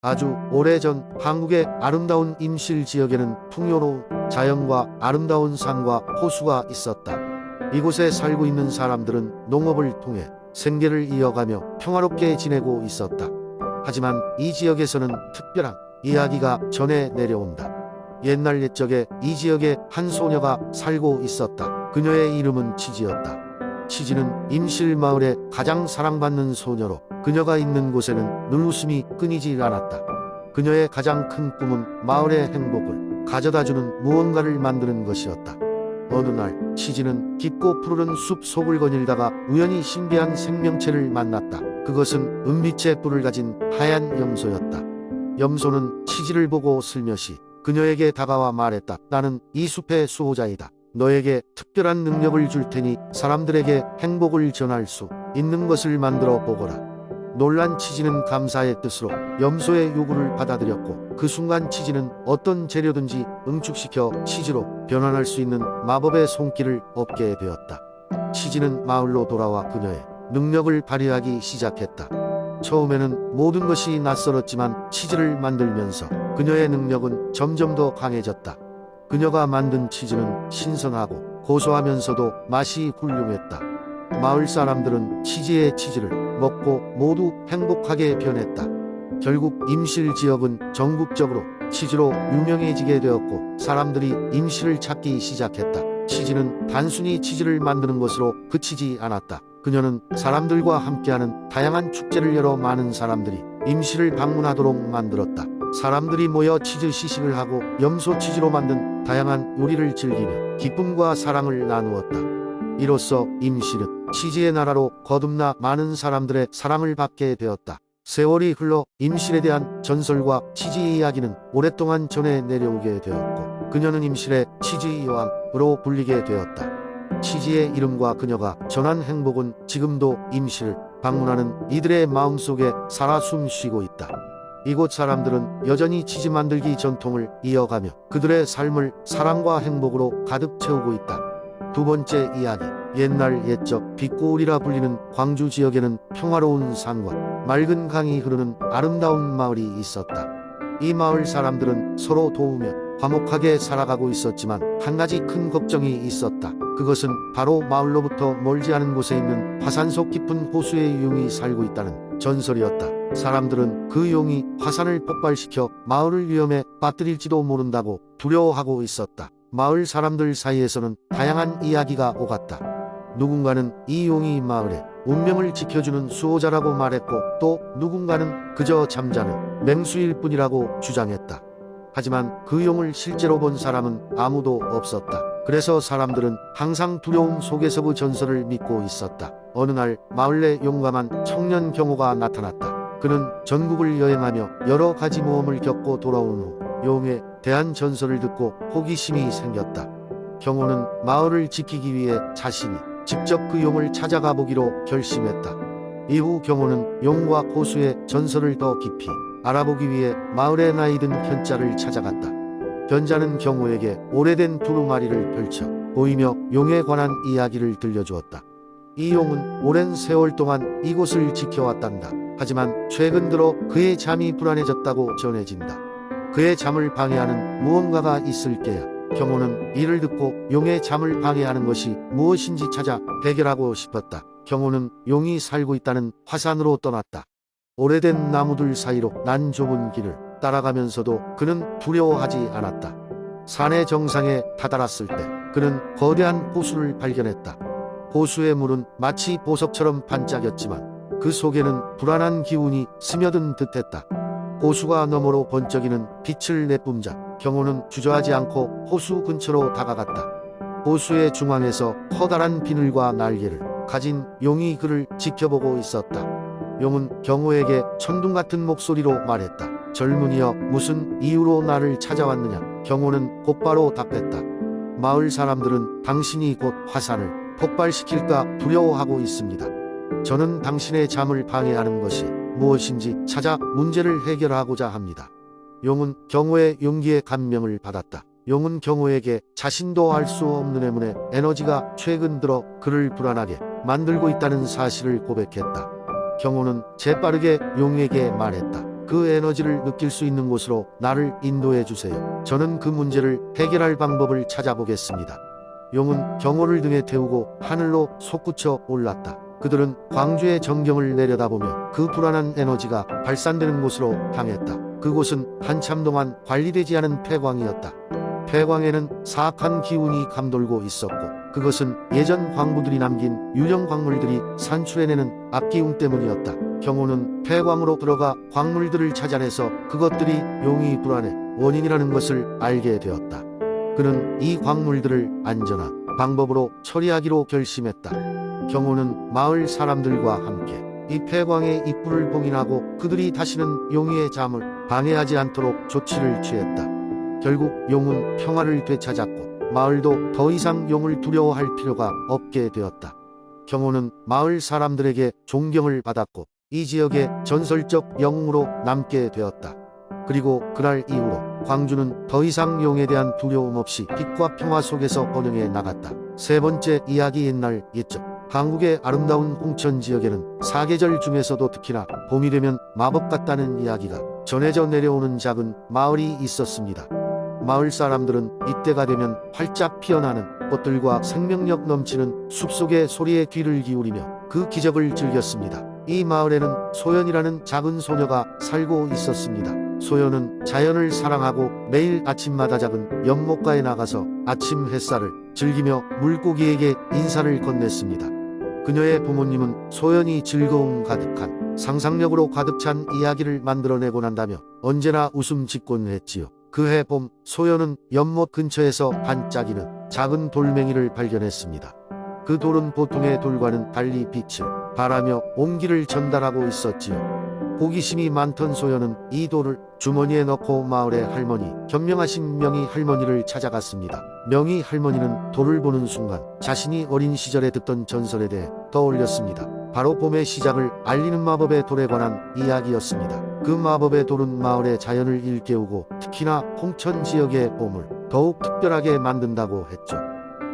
아주 오래전 한국의 아름다운 임실 지역에는 풍요로운 자연과 아름다운 산과 호수가 있었다. 이곳에 살고 있는 사람들은 농업을 통해 생계를 이어가며 평화롭게 지내고 있었다. 하지만 이 지역에서는 특별한 이야기가 전해 내려온다. 옛날 옛적에 이 지역에 한 소녀가 살고 있었다. 그녀의 이름은 치지였다. 치지는 임실 마을의 가장 사랑받는 소녀로 그녀가 있는 곳에는 눈웃음이 끊이질 않았다. 그녀의 가장 큰 꿈은 마을의 행복을 가져다주는 무언가를 만드는 것이었다. 어느 날 치지는 깊고 푸르른 숲 속을 거닐다가 우연히 신비한 생명체를 만났다. 그것은 은빛의 뿔을 가진 하얀 염소였다. 염소는 치지를 보고 슬며시 그녀에게 다가와 말했다. 나는 이 숲의 수호자이다. 너에게 특별한 능력을 줄 테니 사람들에게 행복을 전할 수 있는 것을 만들어 보거라. 놀란 치지는 감사의 뜻으로 염소의 요구를 받아들였고 그 순간 치지는 어떤 재료든지 응축시켜 치즈로 변환할 수 있는 마법의 손길을 얻게 되었다. 치지는 마을로 돌아와 그녀의 능력을 발휘하기 시작했다. 처음에는 모든 것이 낯설었지만 치즈를 만들면서 그녀의 능력은 점점 더 강해졌다. 그녀가 만든 치즈는 신선하고 고소하면서도 맛이 훌륭했다. 마을 사람들은 치지의 치즈를 먹고 모두 행복하게 변했다. 결국 임실 지역은 전국적으로 치즈로 유명해지게 되었고 사람들이 임실을 찾기 시작했다. 치지는 단순히 치즈를 만드는 것으로 그치지 않았다. 그녀는 사람들과 함께하는 다양한 축제를 열어 많은 사람들이 임실을 방문하도록 만들었다. 사람들이 모여 치즈 시식을 하고 염소 치즈로 만든 다양한 요리를 즐기며 기쁨과 사랑을 나누었다. 이로써 임실은 치즈의 나라로 거듭나 많은 사람들의 사랑을 받게 되었다. 세월이 흘러 임실에 대한 전설과 치즈 이야기는 오랫동안 전해 내려오게 되었고 그녀는 임실의 치즈 여왕으로 불리게 되었다. 치즈의 이름과 그녀가 전한 행복은 지금도 임실을 방문하는 이들의 마음속에 살아 숨쉬고 있다. 이곳 사람들은 여전히 치즈 만들기 전통을 이어가며 그들의 삶을 사랑과 행복으로 가득 채우고 있다. 두 번째 이야기. 옛날 옛적 빛고을이라 불리는 광주 지역에는 평화로운 산과 맑은 강이 흐르는 아름다운 마을이 있었다. 이 마을 사람들은 서로 도우며 화목하게 살아가고 있었지만 한 가지 큰 걱정이 있었다. 그것은 바로 마을로부터 멀지 않은 곳에 있는 화산 속 깊은 호수에 용이 살고 있다는 전설이었다. 사람들은 그 용이 화산을 폭발시켜 마을을 위험에 빠뜨릴지도 모른다고 두려워하고 있었다. 마을 사람들 사이에서는 다양한 이야기가 오갔다. 누군가는 이 용이 마을의 운명을 지켜주는 수호자라고 말했고 또 누군가는 그저 잠자는 맹수일 뿐이라고 주장했다. 하지만 그 용을 실제로 본 사람은 아무도 없었다. 그래서 사람들은 항상 두려움 속에서 그 전설을 믿고 있었다. 어느 날 마을 내 용감한 청년 경호가 나타났다. 그는 전국을 여행하며 여러 가지 모험을 겪고 돌아온 후 용에 대한 전설을 듣고 호기심이 생겼다. 경호는 마을을 지키기 위해 자신이 직접 그 용을 찾아가 보기로 결심했다. 이후 경호는 용과 고수의 전설을 더 깊이 알아보기 위해 마을의 나이든 현자를 찾아갔다. 현자는 경호에게 오래된 두루마리를 펼쳐 보이며 용에 관한 이야기를 들려주었다. 이 용은 오랜 세월 동안 이곳을 지켜왔단다. 하지만 최근 들어 그의 잠이 불안해졌다고 전해진다. 그의 잠을 방해하는 무언가가 있을 게야. 경호는 이를 듣고 용의 잠을 방해하는 것이 무엇인지 찾아 해결하고 싶었다. 경호는 용이 살고 있다는 화산으로 떠났다. 오래된 나무들 사이로 난 좁은 길을 따라가면서도 그는 두려워하지 않았다. 산의 정상에 다다랐을 때 그는 거대한 호수를 발견했다. 호수의 물은 마치 보석처럼 반짝였지만 그 속에는 불안한 기운이 스며든 듯했다. 호수가 너머로 번쩍이는 빛을 내뿜자 경호는 주저하지 않고 호수 근처로 다가갔다. 호수의 중앙에서 커다란 비늘과 날개를 가진 용이 그를 지켜보고 있었다. 용은 경호에게 천둥 같은 목소리로 말했다. 젊은이여, 무슨 이유로 나를 찾아왔느냐? 경호는 곧바로 답했다. 마을 사람들은 당신이 곧 화산을 폭발시킬까 두려워하고 있습니다. 저는 당신의 잠을 방해하는 것이 무엇인지 찾아 문제를 해결하고자 합니다. 용은 경호의 용기에 감명을 받았다. 용은 경호에게 자신도 알 수 없는 의문의 에너지가 최근 들어 그를 불안하게 만들고 있다는 사실을 고백했다. 경호는 재빠르게 용에게 말했다. 그 에너지를 느낄 수 있는 곳으로 나를 인도해 주세요. 저는 그 문제를 해결할 방법을 찾아보겠습니다. 용은 경호를 등에 태우고 하늘로 솟구쳐 올랐다. 그들은 광주의 전경을 내려다보며 그 불안한 에너지가 발산되는 곳으로 향했다. 그곳은 한참 동안 관리되지 않은 폐광이었다. 폐광에는 사악한 기운이 감돌고 있었고 그것은 예전 광부들이 남긴 유령 광물들이 산출해내는 악기운 때문이었다. 경호는 폐광으로 들어가 광물들을 찾아내서 그것들이 용이 불안의 원인이라는 것을 알게 되었다. 그는 이 광물들을 안전한 방법으로 처리하기로 결심했다. 경호는 마을 사람들과 함께 이 폐광의 입구를 봉인하고 그들이 다시는 용의 잠을 방해하지 않도록 조치를 취했다. 결국 용은 평화를 되찾았고 마을도 더 이상 용을 두려워할 필요가 없게 되었다. 경호는 마을 사람들에게 존경을 받았고 이 지역의 전설적 영웅으로 남게 되었다. 그리고 그날 이후로 광주는 더 이상 용에 대한 두려움 없이 빛과 평화 속에서 번영해 나갔다. 세 번째 이야기. 옛날 옛적 한국의 아름다운 홍천 지역에는 사계절 중에서도 특히나 봄이 되면 마법 같다는 이야기가 전해져 내려오는 작은 마을이 있었습니다. 마을 사람들은 이때가 되면 활짝 피어나는 꽃들과 생명력 넘치는 숲속의 소리에 귀를 기울이며 그 기적을 즐겼습니다. 이 마을에는 소연이라는 작은 소녀가 살고 있었습니다. 소연은 자연을 사랑하고 매일 아침마다 작은 연못가에 나가서 아침 햇살을 즐기며 물고기에게 인사를 건넸습니다. 그녀의 부모님은 소연이 즐거움 가득한 상상력으로 가득 찬 이야기를 만들어내곤 한다며 언제나 웃음 짓곤 했지요. 그해 봄 소연은 연못 근처에서 반짝이는 작은 돌멩이를 발견했습니다. 그 돌은 보통의 돌과는 달리 빛을 발하며 온기를 전달하고 있었지요. 호기심이 많던 소연은 이 돌을 주머니에 넣고 마을의 할머니, 현명하신 명희 할머니를 찾아갔습니다. 명희 할머니는 돌을 보는 순간 자신이 어린 시절에 듣던 전설에 대해 떠올렸습니다. 바로 봄의 시작을 알리는 마법의 돌에 관한 이야기였습니다. 그 마법의 돌은 마을의 자연을 일깨우고 특히나 홍천 지역의 봄을 더욱 특별하게 만든다고 했죠.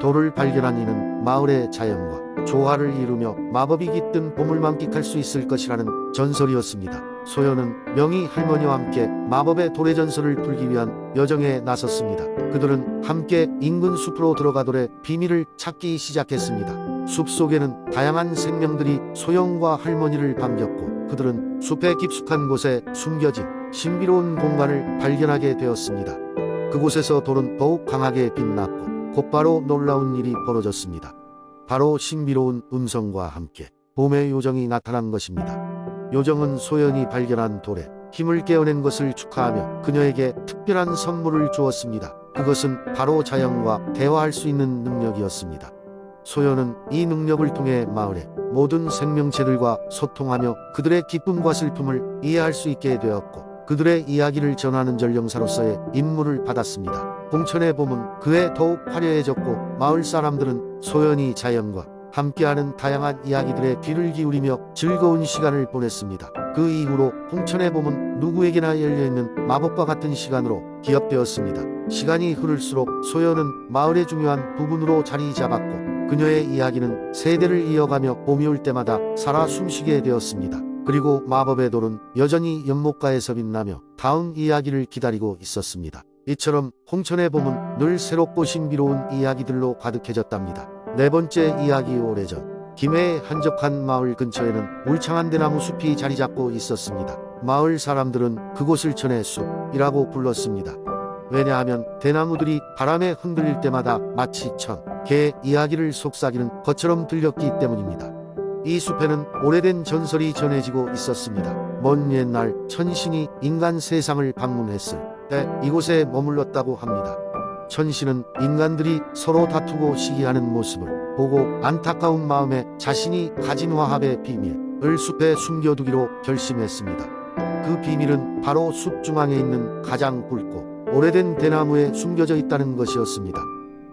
돌을 발견한 이는 마을의 자연과 조화를 이루며 마법이 깃든 봄을 만끽할 수 있을 것이라는 전설이었습니다. 소연은 명희 할머니와 함께 마법의 돌의 전설을 풀기 위한 여정에 나섰습니다. 그들은 함께 인근 숲으로 들어가 돌의 비밀을 찾기 시작했습니다. 숲 속에는 다양한 생명들이 소연과 할머니를 반겼고 그들은 숲의 깊숙한 곳에 숨겨진 신비로운 공간을 발견하게 되었습니다. 그곳에서 돌은 더욱 강하게 빛났고 곧바로 놀라운 일이 벌어졌습니다. 바로 신비로운 음성과 함께 봄의 요정이 나타난 것입니다. 요정은 소연이 발견한 돌에 힘을 깨어낸 것을 축하하며 그녀에게 특별한 선물을 주었습니다. 그것은 바로 자연과 대화할 수 있는 능력이었습니다. 소연은 이 능력을 통해 마을의 모든 생명체들과 소통하며 그들의 기쁨과 슬픔을 이해할 수 있게 되었고 그들의 이야기를 전하는 전령사로서의 임무를 받았습니다. 홍천의 봄은 그해 더욱 화려해졌고 마을 사람들은 소연이 자연과 함께하는 다양한 이야기들에 귀를 기울이며 즐거운 시간을 보냈습니다. 그 이후로 홍천의 봄은 누구에게나 열려있는 마법과 같은 시간으로 기억되었습니다. 시간이 흐를수록 소연은 마을의 중요한 부분으로 자리 잡았고 그녀의 이야기는 세대를 이어가며 봄이 올 때마다 살아 숨쉬게 되었습니다. 그리고 마법의 돌은 여전히 연못가에서 빛나며 다음 이야기를 기다리고 있었습니다. 이처럼 홍천의 봄은 늘 새롭고 신비로운 이야기들로 가득해졌답니다. 네 번째 이야기. 오래전 김해의 한적한 마을 근처에는 울창한 대나무 숲이 자리 잡고 있었습니다. 마을 사람들은 그곳을 천의 숲이라고 불렀습니다. 왜냐하면 대나무들이 바람에 흔들릴 때마다 마치 천 개의 이야기를 속삭이는 것처럼 들렸기 때문입니다. 이 숲에는 오래된 전설이 전해지고 있었습니다. 먼 옛날 천신이 인간 세상을 방문했을 때 이곳에 머물렀다고 합니다. 천신은 인간들이 서로 다투고 시기하는 모습을 보고 안타까운 마음에 자신이 가진 화합의 비밀을 숲에 숨겨두기로 결심했습니다. 그 비밀은 바로 숲 중앙에 있는 가장 굵고 오래된 대나무에 숨겨져 있다는 것이었습니다.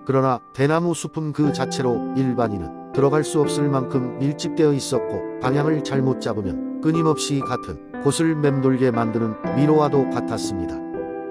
그러나 대나무 숲은 그 자체로 일반인은 들어갈 수 없을 만큼 밀집되어 있었고 방향을 잘못 잡으면 끊임없이 같은 곳을 맴돌게 만드는 미로와도 같았습니다.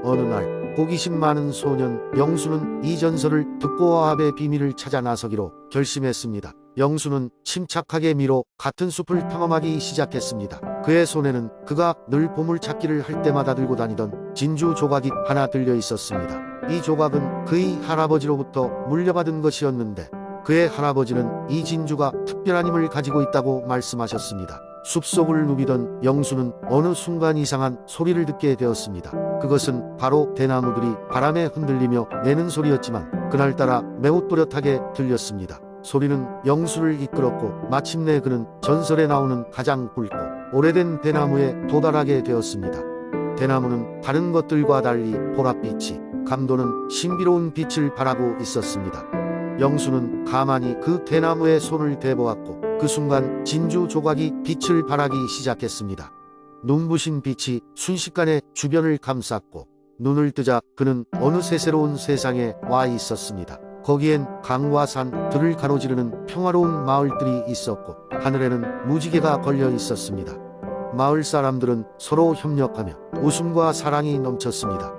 어느 날 호기심 많은 소년 영수는 이 전설을 듣고 화합의 비밀을 찾아 나서기로 결심했습니다. 영수는 침착하게 미로 같은 숲을 탐험하기 시작했습니다. 그의 손에는 그가 늘 보물찾기를 할 때마다 들고 다니던 진주 조각이 하나 들려 있었습니다. 이 조각은 그의 할아버지로부터 물려받은 것이었는데 그의 할아버지는 이 진주가 특별한 힘을 가지고 있다고 말씀하셨습니다. 숲속을 누비던 영수는 어느 순간 이상한 소리를 듣게 되었습니다. 그것은 바로 대나무들이 바람에 흔들리며 내는 소리였지만 그날따라 매우 또렷하게 들렸습니다. 소리는 영수를 이끌었고 마침내 그는 전설에 나오는 가장 굵고 오래된 대나무에 도달하게 되었습니다. 대나무는 다른 것들과 달리 보랏빛이 감도는 신비로운 빛을 발하고 있었습니다. 영수는 가만히 그 대나무에 손을 대보았고 그 순간 진주 조각이 빛을 발하기 시작했습니다. 눈부신 빛이 순식간에 주변을 감쌌고 눈을 뜨자 그는 어느새 새로운 세상에 와 있었습니다. 거기엔 강과 산, 들을 가로지르는 평화로운 마을들이 있었고 하늘에는 무지개가 걸려 있었습니다. 마을 사람들은 서로 협력하며 웃음과 사랑이 넘쳤습니다.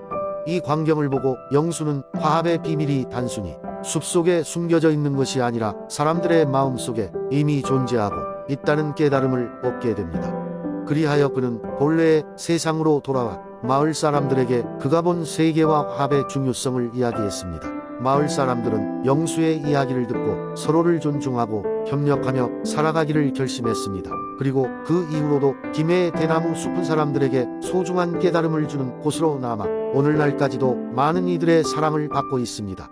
이 광경을 보고 영수는 화합의 비밀이 단순히 숲속에 숨겨져 있는 것이 아니라 사람들의 마음속에 이미 존재하고 있다는 깨달음을 얻게 됩니다. 그리하여 그는 본래의 세상으로 돌아와 마을 사람들에게 그가 본 세계와 화합의 중요성을 이야기했습니다. 마을 사람들은 영수의 이야기를 듣고 서로를 존중하고 협력하며 살아가기를 결심했습니다. 그리고 그 이후로도 김해의 대나무 숲은 사람들에게 소중한 깨달음을 주는 곳으로 남아 오늘날까지도 많은 이들의 사랑을 받고 있습니다.